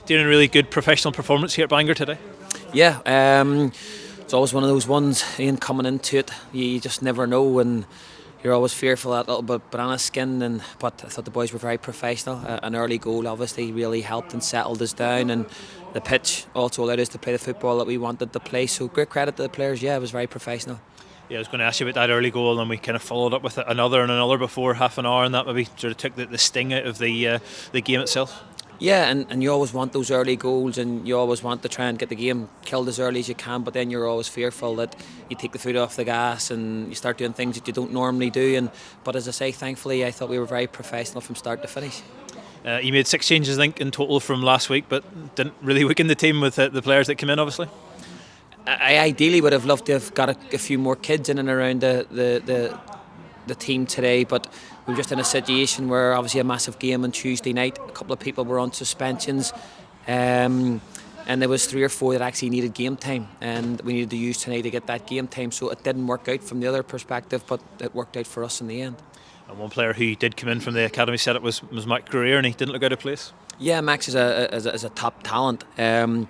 Doing a really good professional performance here at Bangor today. Yeah, it's always one of those ones, Ian, coming into it. You just never know, and you're always fearful of that little bit banana skin. But I thought the boys were very professional. An early goal obviously really helped and settled us down, and the pitch also allowed us to play the football that we wanted to play. So great credit to the players. Yeah, it was very professional. Yeah, I was going to ask you about that early goal, and we kind of followed up with another and another before half an hour, and that maybe sort of took the sting out of the game itself. Yeah, and you always want those early goals, and you always want to try and get the game killed as early as you can, but then you're always fearful that you take the foot off the gas and you start doing things that you don't normally do. But as I say, thankfully I thought we were very professional from start to finish. You made 6 changes, I think, in total from last week, but didn't really weaken the team with the players that came in, obviously. I ideally would have loved to have got a few more kids in and around the team today, but we were just in a situation where obviously a massive game on Tuesday night, a couple of people were on suspensions, and there was 3 or 4 that actually needed game time, and we needed to use tonight to get that game time, so it didn't work out from the other perspective, but it worked out for us in the end. And one player who did come in from the academy setup was Mac Greer, and he didn't look out of place. Yeah, Max is a top talent, and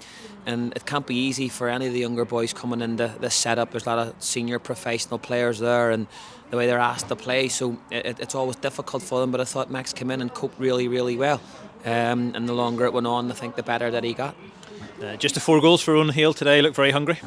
it can't be easy for any of the younger boys coming into this setup. There's a lot of senior professional players there, and the way they're asked to play, so it's always difficult for them. But I thought Max came in and coped really, really well, and the longer it went on, I think the better that he got. Just the 4 goals for Ronan Hale today. Looked very hungry.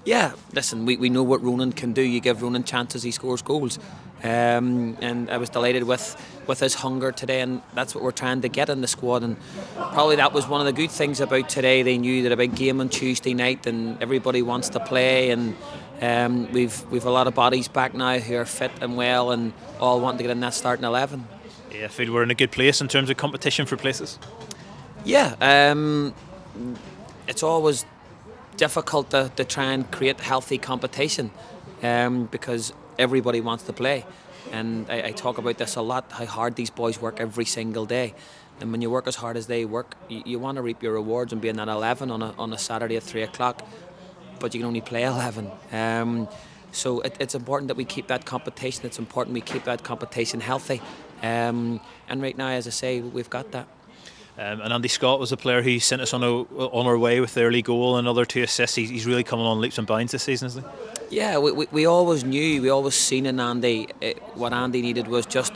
Yeah, listen, we know what Ronan can do. You give Ronan chances, he scores goals. And I was delighted with his hunger today, and that's what we're trying to get in the squad. And probably that was one of the good things about today. They knew that a big game on Tuesday night, and everybody wants to play. And we've a lot of bodies back now who are fit and well, and all wanting to get in that starting 11. Yeah, I feel we're in a good place in terms of competition for places. Yeah, it's always difficult to try and create healthy competition because everybody wants to play, and I talk about this a lot, how hard these boys work every single day, and when you work as hard as they work, you want to reap your rewards and be in that 11 on a Saturday at 3 o'clock, but you can only play 11. So it's important that we keep that competition. It's important we keep that competition healthy, and right now, as I say, we've got that. And Andy Scott was a player who sent us on our way with the early goal and another 2 assists. He's really coming on leaps and bounds this season, isn't he? Yeah, we always knew, we always seen in Andy, what Andy needed was just,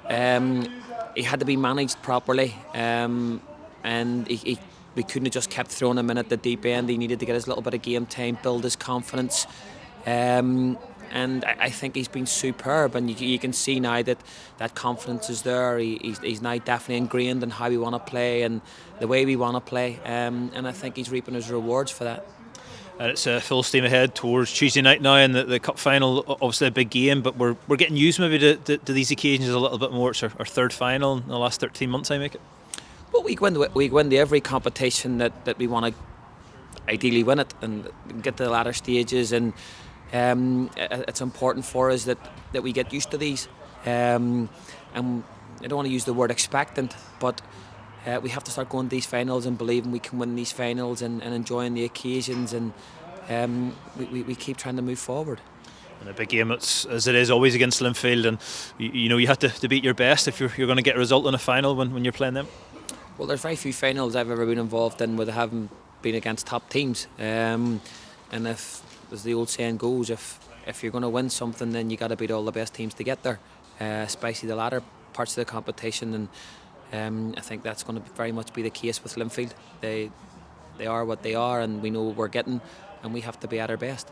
he had to be managed properly, and we couldn't have just kept throwing him in at the deep end. He needed to get his little bit of game time, build his confidence, and I think he's been superb, and you can see now that confidence is there. He's now definitely ingrained in how we want to play and the way we want to play, and I think he's reaping his rewards for that. And it's full steam ahead towards Tuesday night now, and the cup final, obviously a big game, but we're getting used maybe to these occasions a little bit more. It's our 3rd final in the last 13 months, I make it. Well, we go into every competition that we want to ideally win it and get to the latter stages, and it's important for us that we get used to these, and I don't want to use the word expectant, but we have to start going to these finals and believing we can win these finals and enjoying the occasions, and we keep trying to move forward. And a big game, as it is always against Linfield, and you have to beat your best if you're going to get a result in a final when you're playing them. Well, there's very few finals I've ever been involved in where they haven't been against top teams, and if, as the old saying goes, if you're going to win something, then you got to beat all the best teams to get there, especially the latter parts of the competition. And I think that's going to very much be the case with Linfield. They are what they are, and we know what we're getting, and we have to be at our best.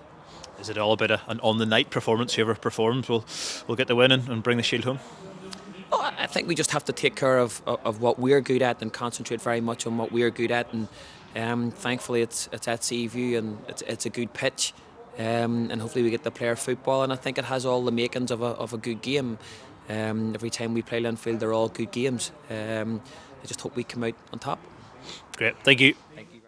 Is it all about an on the night performance? Whoever performs will get the win and bring the shield home? Well, I think we just have to take care of what we're good at and concentrate very much on what we're good at, and thankfully it's at Seaview, and it's a good pitch. And hopefully we get to play our football, and I think it has all the makings of a good game. Every time we play Linfield, they're all good games. I just hope we come out on top. Great, thank you. Thank you.